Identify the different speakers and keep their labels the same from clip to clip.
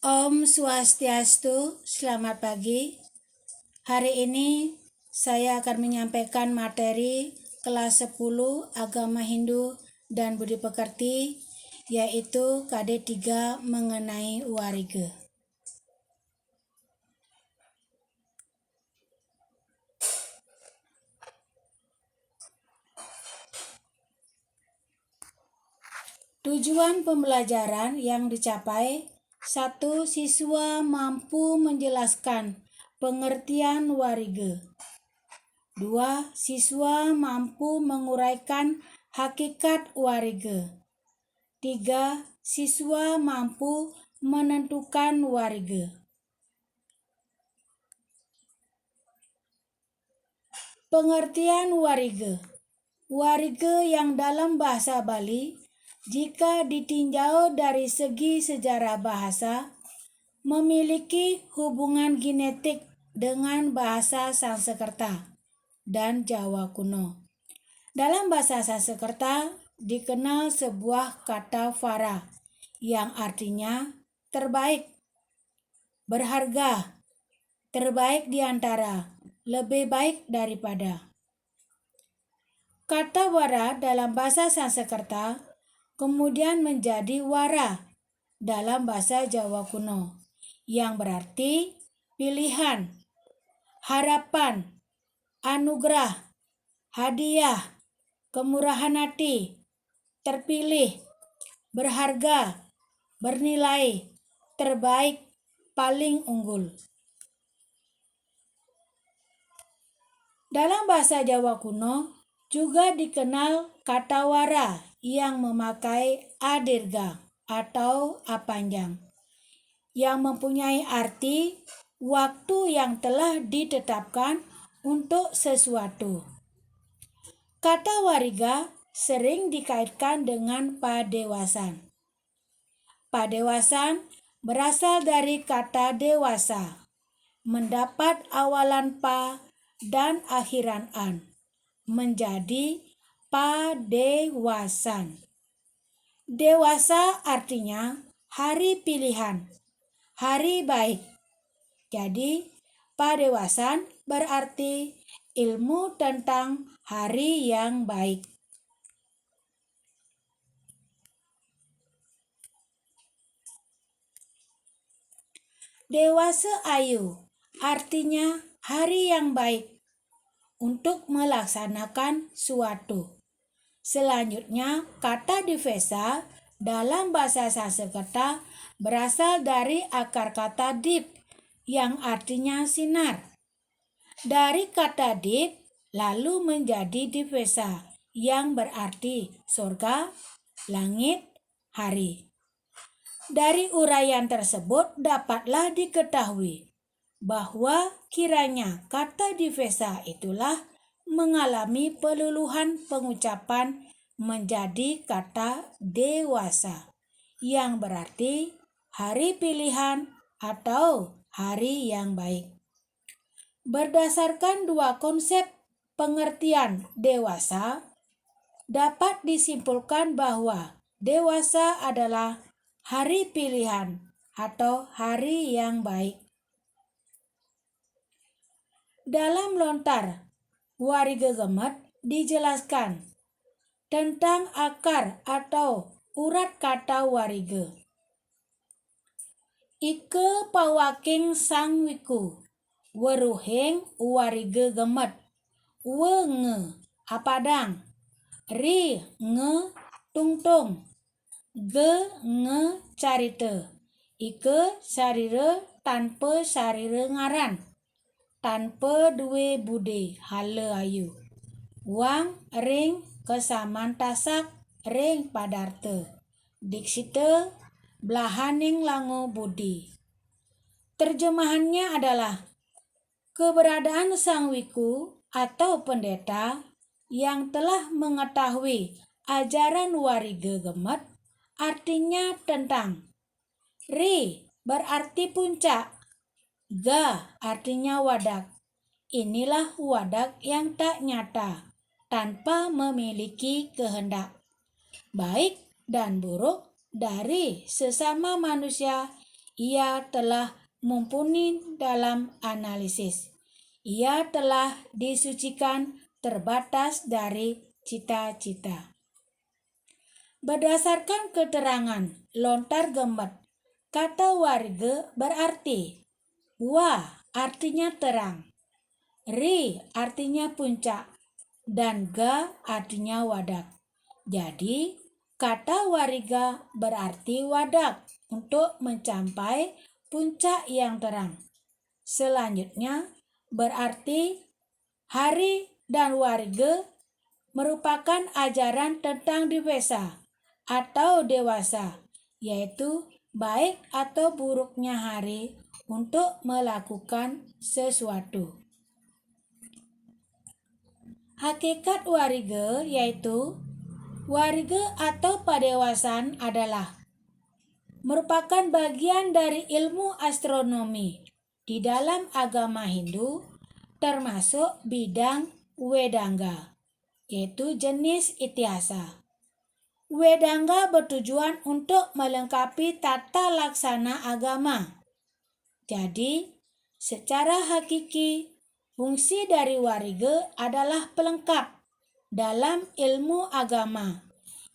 Speaker 1: Om Swastiastu, selamat pagi. Hari ini saya akan menyampaikan materi kelas 10 Agama Hindu dan Budi Pekerti, yaitu KD3 mengenai Warige. Tujuan pembelajaran yang dicapai: 1. Siswa mampu menjelaskan pengertian Warige. 2. Siswa mampu menguraikan hakikat Warige. 3. Siswa mampu menentukan Warige. Pengertian Warige. Warige yang dalam bahasa Bali, jika ditinjau dari segi sejarah bahasa, memiliki hubungan genetik dengan bahasa Sanskerta dan Jawa kuno. Dalam bahasa Sanskerta dikenal sebuah kata vara yang artinya terbaik, berharga, terbaik di antara, lebih baik daripada. Kata wara dalam bahasa Sanskerta kemudian menjadi wara dalam bahasa Jawa kuno, yang berarti pilihan, harapan, anugerah, hadiah, kemurahan hati, terpilih, berharga, bernilai, terbaik, paling unggul. Dalam bahasa Jawa kuno juga dikenal kata wara yang memakai adirga atau a panjang, yang mempunyai arti waktu yang telah ditetapkan untuk sesuatu. Kata wariga sering dikaitkan dengan padewasan. Padewasan berasal dari kata dewasa, mendapat awalan pa dan akhiran an, menjadi padewasan. Dewasa artinya hari pilihan, hari baik. Jadi padewasan berarti ilmu tentang hari yang baik. Dewasa ayu artinya hari yang baik untuk melaksanakan suatu. Selanjutnya, kata divesa dalam bahasa Sanskerta berasal dari akar kata dip yang artinya sinar. Dari kata dip lalu menjadi divesa yang berarti surga, langit, hari. Dari uraian tersebut dapatlah diketahui bahwa kiranya kata divesa itulah mengalami peluluhan pengucapan menjadi kata dewasa, yang berarti hari pilihan atau hari yang baik. Berdasarkan dua konsep pengertian dewasa, dapat disimpulkan bahwa dewasa adalah hari pilihan atau hari yang baik. Dalam lontar Warige Gemet dijelaskan tentang akar atau urat kata warige. Ike pawaking sang wiku, weruhing warige gemet, wenge apadang, ri nge tungtung, ge nge carite, ike sarire tanpa sarire ngaran, tanpa duwe bude hale ayu, wang ring kesamantasak ring padarte, diksite blahaning lango budi. Terjemahannya adalah keberadaan sang wiku atau pendeta yang telah mengetahui ajaran Warige Gemet artinya tentang ri berarti puncak, ga artinya wadak. Inilah wadak yang tak nyata, tanpa memiliki kehendak, baik dan buruk dari sesama manusia Ia telah mumpuni dalam analisis. Ia telah disucikan terbatas dari cita-cita. Berdasarkan keterangan lontar gemet, kata warga berarti wa artinya terang, ri artinya puncak, dan ga artinya wadak. Jadi, kata wariga berarti wadak untuk mencapai puncak yang terang. Selanjutnya, berarti hari dan wariga merupakan ajaran tentang dewasa atau dewasa, yaitu baik atau buruknya hari untuk melakukan sesuatu. Hakikat wariga yaitu wariga atau padewasaan adalah merupakan bagian dari ilmu astronomi di dalam agama Hindu, termasuk bidang Wedanga, yaitu jenis Itihasa. Wedanga bertujuan untuk melengkapi tata laksana agama. Jadi, secara hakiki, fungsi dari wariga adalah pelengkap dalam ilmu agama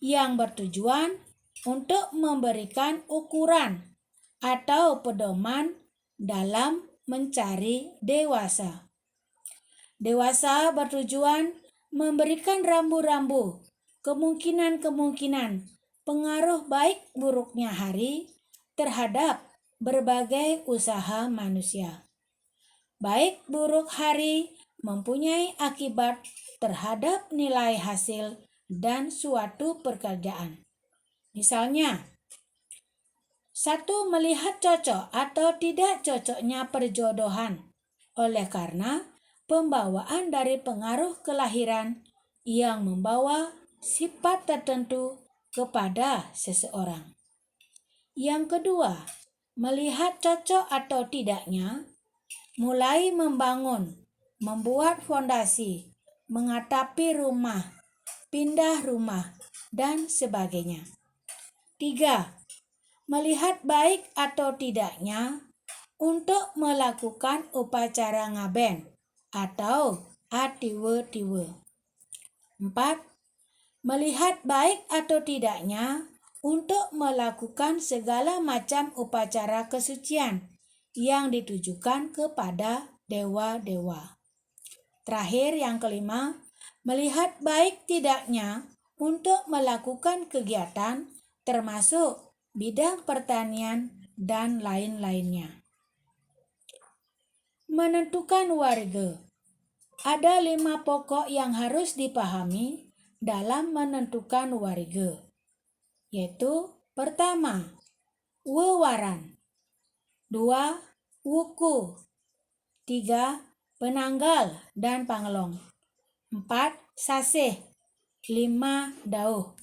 Speaker 1: yang bertujuan untuk memberikan ukuran atau pedoman dalam mencari dewasa. Dewasa bertujuan memberikan rambu-rambu kemungkinan-kemungkinan pengaruh baik buruknya hari terhadap berbagai usaha manusia. Baik buruk hari mempunyai akibat terhadap nilai hasil dan suatu pekerjaan. Misalnya, 1. Melihat cocok atau tidak cocoknya perjodohan oleh karena pembawaan dari pengaruh kelahiran yang membawa sifat tertentu kepada seseorang. Yang kedua, melihat cocok atau tidaknya, mulai membangun, membuat fondasi, mengatapi rumah, pindah rumah, dan sebagainya. 3. Melihat baik atau tidaknya untuk melakukan upacara ngaben atau atiwe-tiwe. 4. Melihat baik atau tidaknya untuk melakukan segala macam upacara kesucian yang ditujukan kepada dewa-dewa. Terakhir, yang kelima, melihat baik tidaknya untuk melakukan kegiatan termasuk bidang pertanian dan lain-lainnya. Menentukan warga. Ada 5 pokok yang harus dipahami dalam menentukan warga, yaitu pertama, wewaran, 2. Wuku, 3. Penanggal dan panglong, 4. Sasih, 5. Dauh.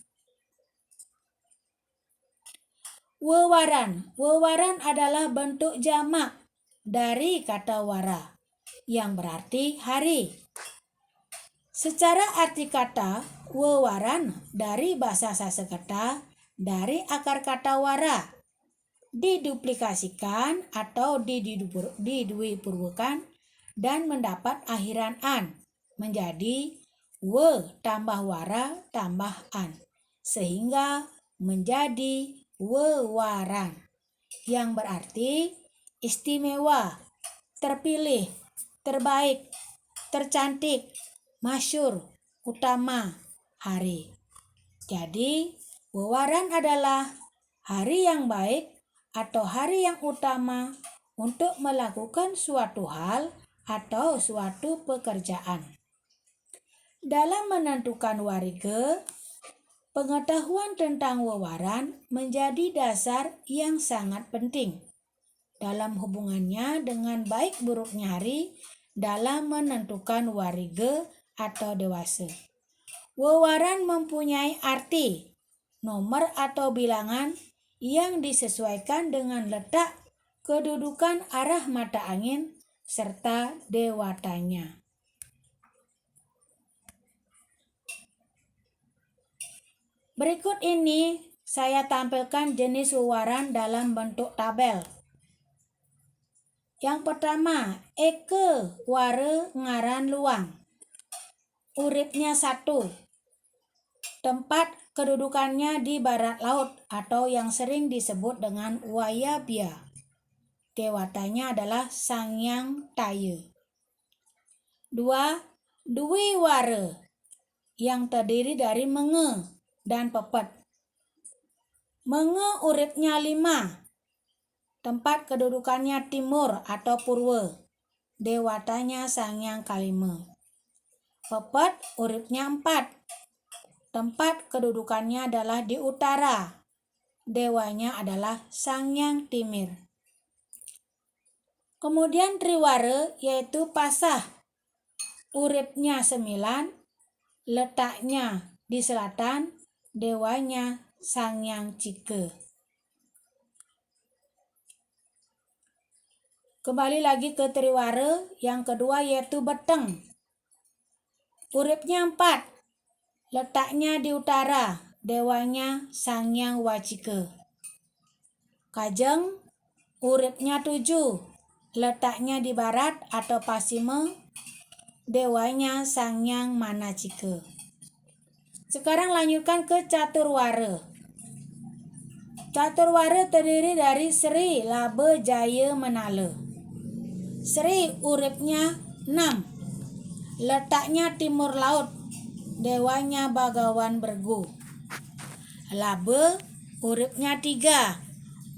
Speaker 1: Wewaran adalah bentuk jamak dari kata wara, yang berarti hari. Secara arti kata, wewaran dari bahasa Sanskerta dari akar kata wara, diduplikasikan atau didwipurwakan dan mendapat akhiran an, menjadi we tambah wara tambah an, sehingga menjadi wewaran, yang berarti istimewa, terpilih, terbaik, tercantik, masyhur, utama, hari. Jadi, wewaran adalah hari yang baik atau hari yang utama untuk melakukan suatu hal atau suatu pekerjaan. Dalam menentukan warga, pengetahuan tentang wewaran menjadi dasar yang sangat penting dalam hubungannya dengan baik buruknya hari dalam menentukan warga atau dewasa. Wewaran mempunyai arti, nomor atau bilangan yang disesuaikan dengan letak, kedudukan arah mata angin, serta dewatanya. Berikut ini saya tampilkan jenis wewaran dalam bentuk tabel Yang pertama, Eke Ware ngaran luang. Uripnya 1. Tempat kedudukannya di barat laut atau yang sering disebut dengan Wayabia. Dewatanya adalah Sangyang Taya. 2. Dwi Ware yang terdiri dari Menge dan Pepet. Menge uripnya 5. Tempat kedudukannya timur atau purwa. Dewatanya Sangyang Kalima. Pepet uripnya 4. Tempat kedudukannya adalah di utara. Dewanya adalah Sangyang Timir. Kemudian Triwara yaitu Pasah. Uripnya 9. Letaknya di selatan. Dewanya Sangyang Cike. Kembali lagi ke Triwara, yang kedua yaitu Beteng. Uripnya 4. Letaknya di utara, dewanya Sangyang Wacike. Kajeng, uripnya 7. Letaknya di barat atau pasima, dewanya Sangyang Manacike. Sekarang lanjutkan ke Caturwara. Caturwara terdiri dari Sri, Laba, Jaya, Menala. Sri uripnya 6. Letaknya timur laut, dewanya Bagawan Bergu. Laba uripnya 3.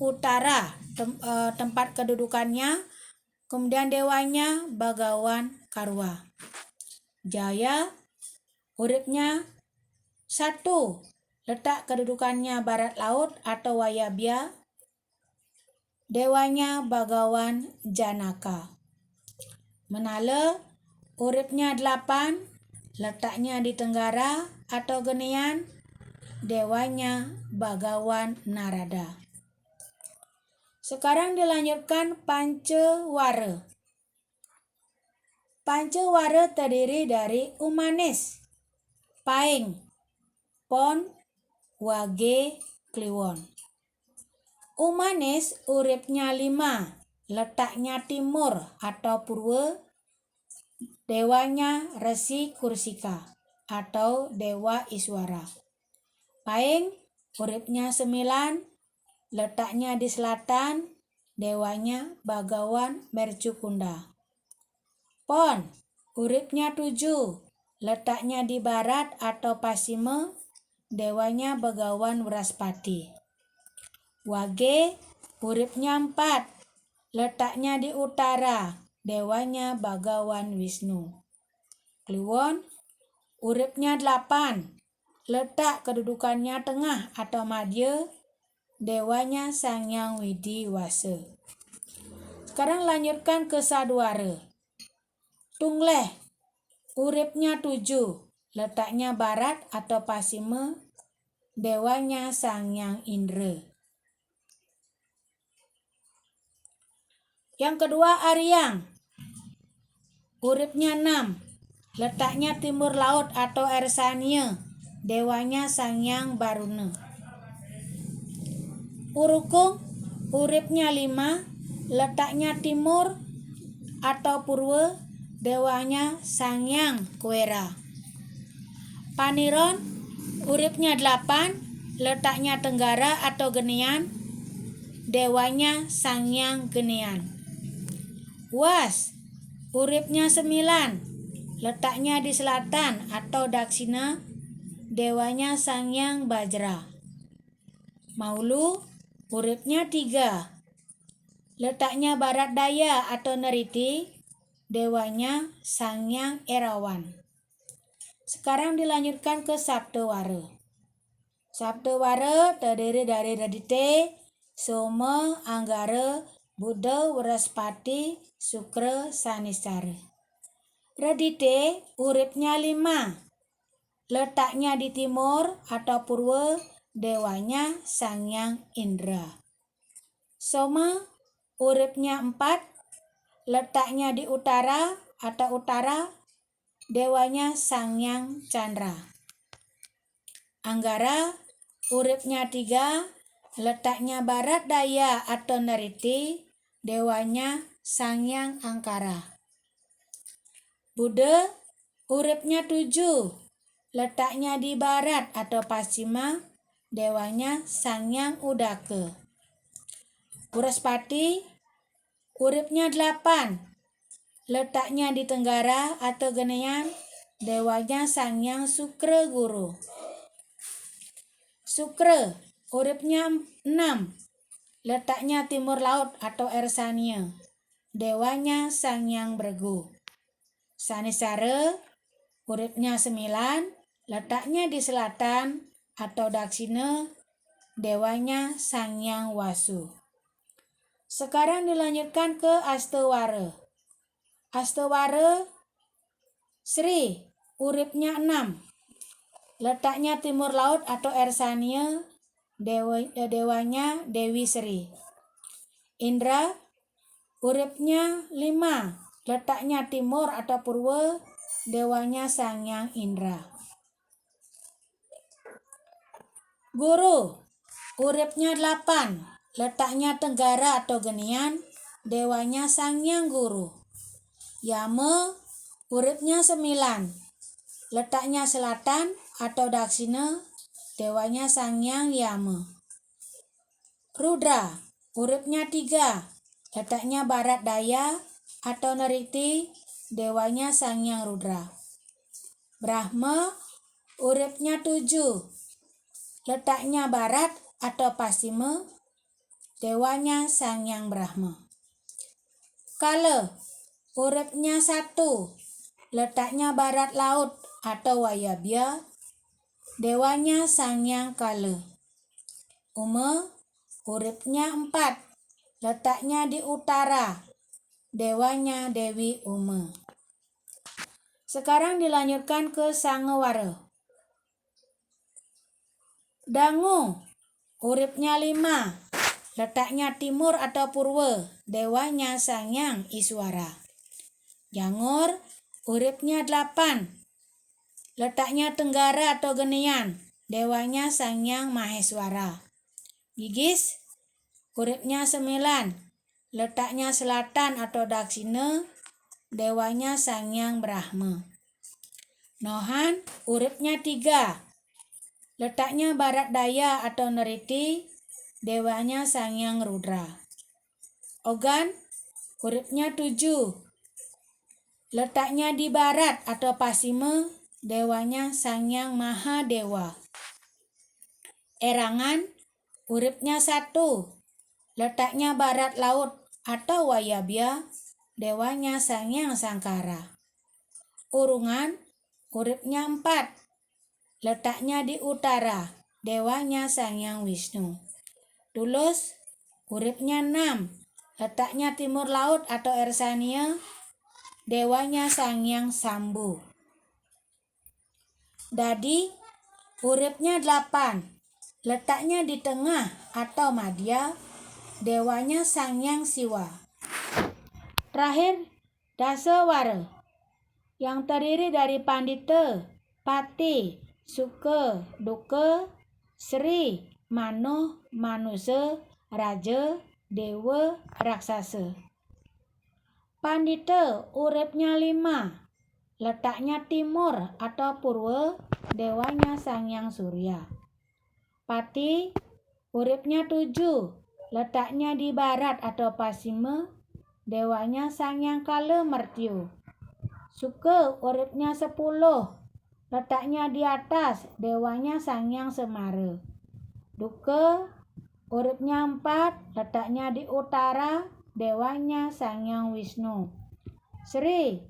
Speaker 1: Utara tempat kedudukannya, kemudian dewanya Bagawan Karwa. Jaya uripnya 1. Letak kedudukannya barat laut atau Wayabia. Dewanya Bagawan Janaka. Menala uripnya 8. Letaknya di tenggara atau Genian. Dewanya Bagawan Narada. Sekarang dilanjutkan Pancawara. Pancawara terdiri dari Umanis, Paing, Pon, Wage, Kliwon. Umanis uripnya 5. Letaknya timur atau purwa. Dewanya Resi Kursika atau Dewa Iswara. Paing uripnya 9. Letaknya di selatan. Dewanya Bagawan Mercukunda. Pon uripnya 7. Letaknya di barat atau pasima. Dewanya Bagawan Wraspati. Wage uripnya 4. Letaknya di utara. Dewanya Bagawan Wisnu. Kliwon uripnya 8. Letak kedudukannya tengah atau madya. Dewanya Sangyang Widi Wasa. Sekarang lanjutkan ke Sadwara. Tungleh uripnya 7. Letaknya barat atau pasima. Dewanya Sangyang Indra. Yang kedua Aryang. Uripnya 6. Letaknya timur laut atau Ersania. Dewanya Sangyang Baruna. Urukung uripnya 5. Letaknya timur atau purwa. Dewanya Sangyang Kuera. Paniron uripnya 8. Letaknya tenggara atau Genian. Dewanya Sangyang Genian. Was uripnya 9. Letaknya di selatan atau Daksina. Dewanya Sangyang Bajra. Maulu uripnya 3. Letaknya barat daya atau Neriti. Dewanya Sangyang Erawan. Sekarang dilanjutkan ke Saptawara. Saptawara terdiri dari Radite, Soma, Anggara, Buddha, Wraspati, Sukra, Sanisara. Radite uripnya 5. Letaknya di timur atau purwa. Dewanya Sangyang Indra. Soma uripnya 4. Letaknya di utara atau utara. Dewanya Sangyang Chandra. Anggara uripnya 3. Letaknya barat daya atau Neriti. Dewanya Sangyang Angkara. Buddha uripnya 7, letaknya di barat atau pasima, dewanya Sangyang Udaka. Buraspati uripnya 8, letaknya di tenggara atau genean, dewanya Sangyang Sukra Guru. Sukra uripnya 6, letaknya timur laut atau Ersania, dewanya Sangyang Bregu. Sanisara uripnya 9, letaknya di selatan atau Daksina, dewanya Sangyang Wasu. Sekarang dilanjutkan ke Astawara. Astawara Sri uripnya 6, letaknya timur laut atau Ersania, dewanya Dewi Sri. Indra uripnya 5, letaknya timur atau purwa, dewanya Sangyang Indra. Guru uripnya 8, letaknya tenggara atau genian, dewanya Sangyang Guru. Yama uripnya 9, letaknya selatan atau Daksina, dewanya Sangyang Yama. Rudra uripnya 3, letaknya barat daya atau Neriti, dewanya Sangyang Rudra. Brahma uripnya 7, letaknya barat atau pasima, dewanya Sangyang Brahma. Kala uripnya 1, letaknya barat laut atau Wayabya, dewanya Sangyang Kala. Uma uripnya 4, letaknya di utara, dewanya Dewi Uma. Sekarang dilanjutkan ke Sangawara. Dangu uripnya 5, letaknya timur atau purwa, dewanya Sangyang Iswara. Jangur uripnya 8, letaknya tenggara atau genian, dewanya Sangyang Maheswara. Gigis uripnya 9, letaknya selatan atau Daksina, dewanya Sangyang Brahma. Nohan uripnya 3, letaknya barat daya atau Neriti, dewanya Sangyang Rudra. Ogan uripnya 7, letaknya di barat atau pasima, dewanya Sangyang Mahadewa. Erangan uripnya 1, letaknya barat laut atau Wayabya, dewanya Sangyang Sangkara. Urungan uripnya 4, letaknya di utara, dewanya Sangyang Wisnu. Tulus uripnya 6, letaknya timur laut atau Ersania, dewanya Sangyang Sambu. Dadi uripnya 8, letaknya di tengah atau Madya, dewanya Sangyang Siwa. Terakhir Dasawara yang terdiri dari Pandita, Pati, Suka, Duka, Sri, Mano, Manusa, Raja, Dewa, Raksasa. Pandita uripnya 5, letaknya timur atau purwa, dewanya Sangyang Surya. Pati uripnya 7, letaknya di barat atau pasima, dewanya Sangyang Kala Mertyu. Suka uripnya 10, letaknya di atas, dewanya Sangyang Semara. Duka uripnya 4, letaknya di utara, dewanya Sangyang Wisnu. Sri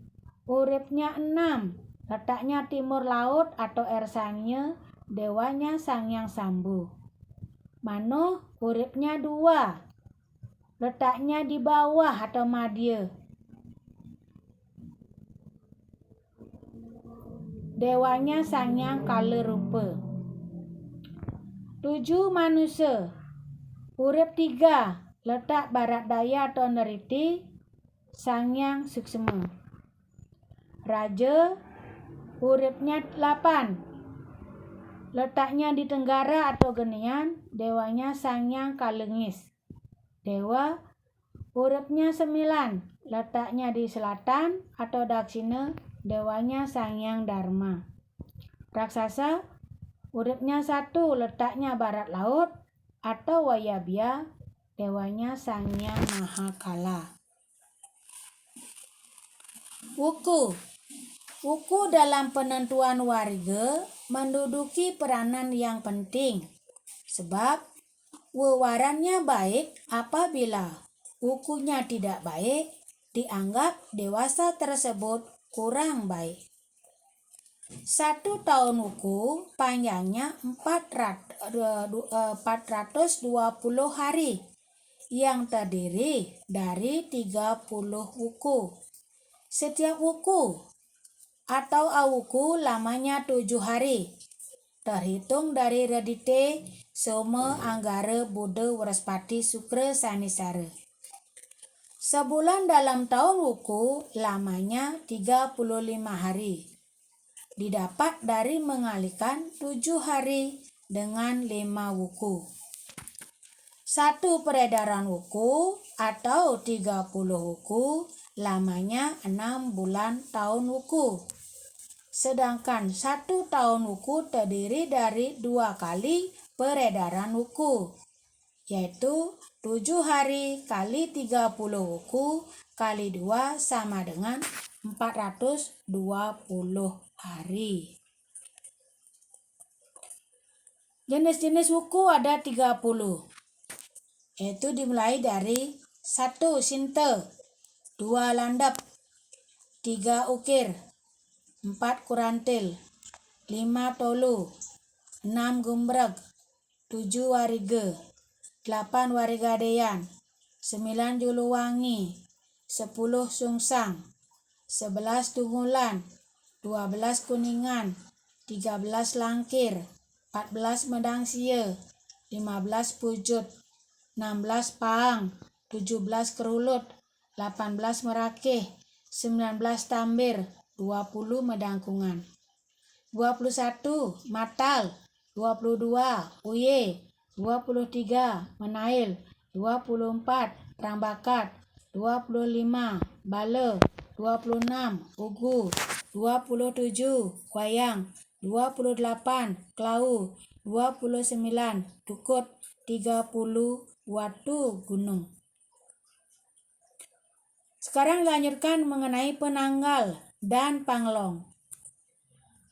Speaker 1: uripnya 6, letaknya timur laut atau Ersania, dewanya Sangyang Sambu. Mano uripnya 2, letaknya di bawah atau Madya, dewanya Sangyang Kala Rupa. 7 Manusa urip 3, letak barat daya atau Neriti, Sangyang Suksema. Raja uripnya 8, letaknya di tenggara atau genian, dewanya Sangyang Kalengis. Dewa Uripnya 9, letaknya di selatan atau daksina, dewanya Sang Hyang Dharma. Raksasa, uripnya 1, letaknya barat laut atau Wayabya, dewanya Sang Hyang Mahakala. Wuku. Wuku dalam penentuan warga menduduki peranan yang penting, sebab wewarannya baik apabila wukunya tidak baik, dianggap dewasa tersebut kurang baik. 1 tahun wuku panjangnya 420 hari yang terdiri dari 30 wuku. Setiap wuku atau awuku lamanya 7 hari, terhitung dari Redite Soma Anggara Buddha Waraspati Sukra Sanisara. Sebulan dalam tahun wuku lamanya 35 hari. Didapat dari mengalihkan 7 hari dengan 5 wuku. 1 peredaran wuku atau 30 wuku lamanya 6 bulan tahun wuku. Sedangkan 1 tahun wuku terdiri dari 2 kali peredaran wuku, yaitu 7 hari kali 30 wuku kali 2 sama dengan 420 hari. Jenis-jenis wuku ada 30, yaitu dimulai dari 1 sinte, 2 landap, 3 ukir, 4 kurantil, 5 tolu, 6 gumbreg, 7 warige, 8 warigadean, 9 juluwangi, 10 sungsang, 11 tungulan, 12 kuningan, 13 langkir, 14 medang sia, 15 pujut, 16 paang, 17 kerulut, 18 merakeh, 19 tambir, 20 medangkungan, 21 matal, 22 uye, 23 menail, 24 rambakat, 25 bala, 26 ugu, 27 wayang, 28 klau, 29 tukut, 30 watu gunung. Sekarang lanjutkan mengenai penanggal dan panglong.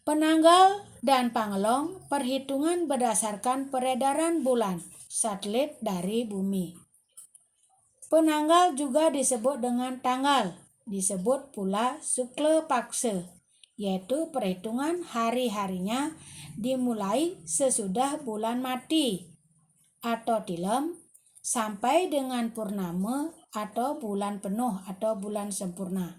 Speaker 1: Penanggal dan panglong perhitungan berdasarkan peredaran bulan satelit dari bumi. Penanggal juga disebut dengan tanggal, disebut pula Sukla Paksa, yaitu perhitungan hari-harinya dimulai sesudah bulan mati atau tilem sampai dengan purnama atau bulan penuh atau bulan sempurna.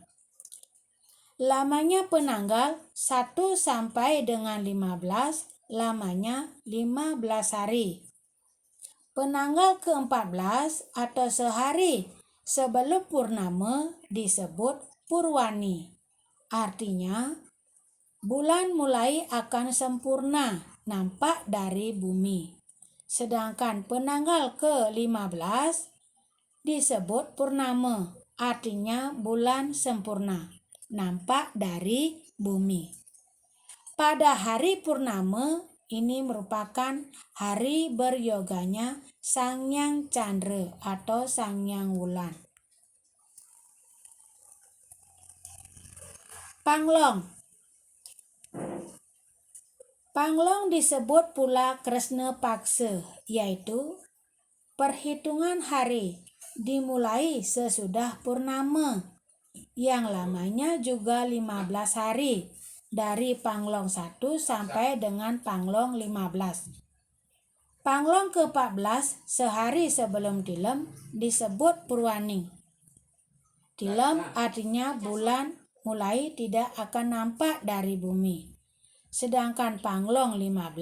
Speaker 1: Lamanya penanggal 1 sampai dengan 15, lamanya 15 hari. Penanggal ke-14 atau sehari sebelum purnama disebut Purwani. Artinya, bulan mulai akan sempurna nampak dari bumi. Sedangkan penanggal ke-15 disebut Purnama, artinya bulan sempurna nampak dari bumi. Pada hari purnama ini merupakan hari beryoganya Sang Hyang Chandra atau Sang Hyang Wulan. Panglong. Panglong disebut pula Krishna Paksa, yaitu perhitungan hari dimulai sesudah purnama, yang lamanya juga 15 hari, dari panglong 1 sampai dengan panglong 15. Panglong ke-14 sehari sebelum tilem disebut Purwani. Tilem artinya bulan mulai tidak akan nampak dari bumi. Sedangkan panglong 15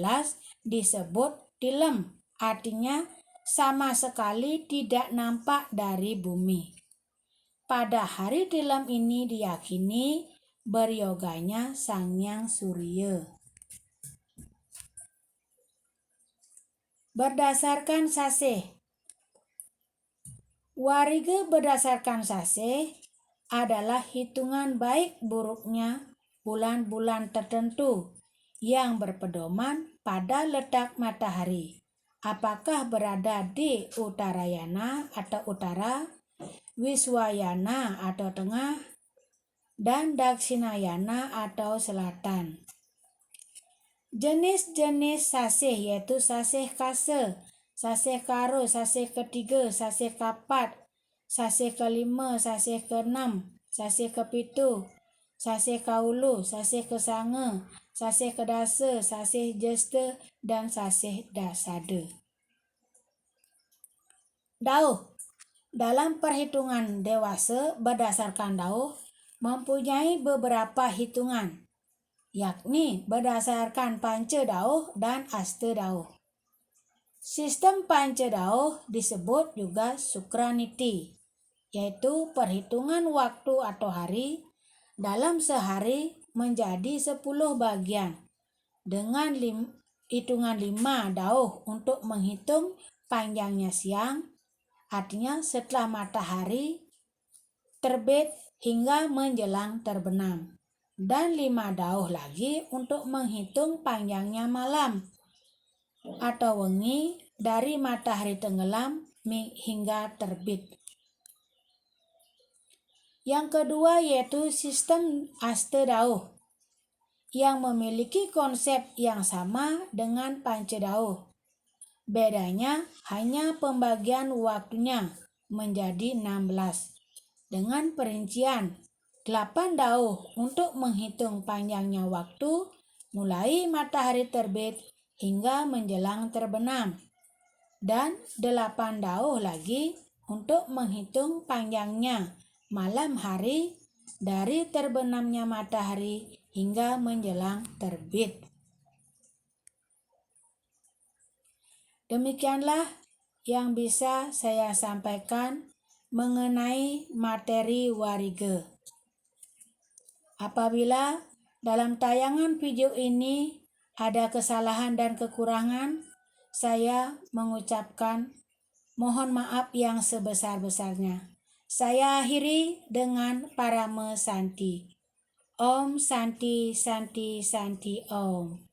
Speaker 1: disebut tilem, artinya sama sekali tidak nampak dari bumi. Pada hari tilem ini diyakini beryoganya Sang Hyang Surya. Berdasarkan sasih. Warige berdasarkan saseh adalah hitungan baik buruknya bulan-bulan tertentu yang berpedoman pada letak matahari. Apakah berada di Uttarayana atau utara, Wiswayana atau tengah, dan Dakshinayana atau selatan. Jenis-jenis saseh yaitu saseh kase, saseh karo, saseh ketiga, saseh kapat, saseh kelima, saseh keenam, saseh kepitu, saseh kaulu, saseh kesanga, saseh kedasa, saseh jesta, dan saseh dasada. Dauh. Dalam perhitungan dewasa berdasarkan dauh mempunyai beberapa hitungan, yakni berdasarkan panca dauh dan asta dauh. Sistem panca dauh disebut juga sukraniti, yaitu perhitungan waktu atau hari dalam sehari menjadi 10 bagian dengan hitungan 5 dauh untuk menghitung panjangnya siang, artinya setelah matahari terbit hingga menjelang terbenam, dan 5 dauh lagi untuk menghitung panjangnya malam atau wengi dari matahari tenggelam hingga terbit. Yang kedua yaitu sistem asta dauh yang memiliki konsep yang sama dengan panca dauh. Bedanya hanya pembagian waktunya menjadi 16 dengan perincian 8 dauh untuk menghitung panjangnya waktu mulai matahari terbit hingga menjelang terbenam, dan 8 dauh lagi untuk menghitung panjangnya malam hari dari terbenamnya matahari hingga menjelang terbit. Demikianlah yang bisa saya sampaikan mengenai materi warige. Apabila dalam tayangan video ini ada kesalahan dan kekurangan, saya mengucapkan mohon maaf yang sebesar-besarnya. Saya akhiri dengan Parama Santi. Om Santi Santi Santi Om.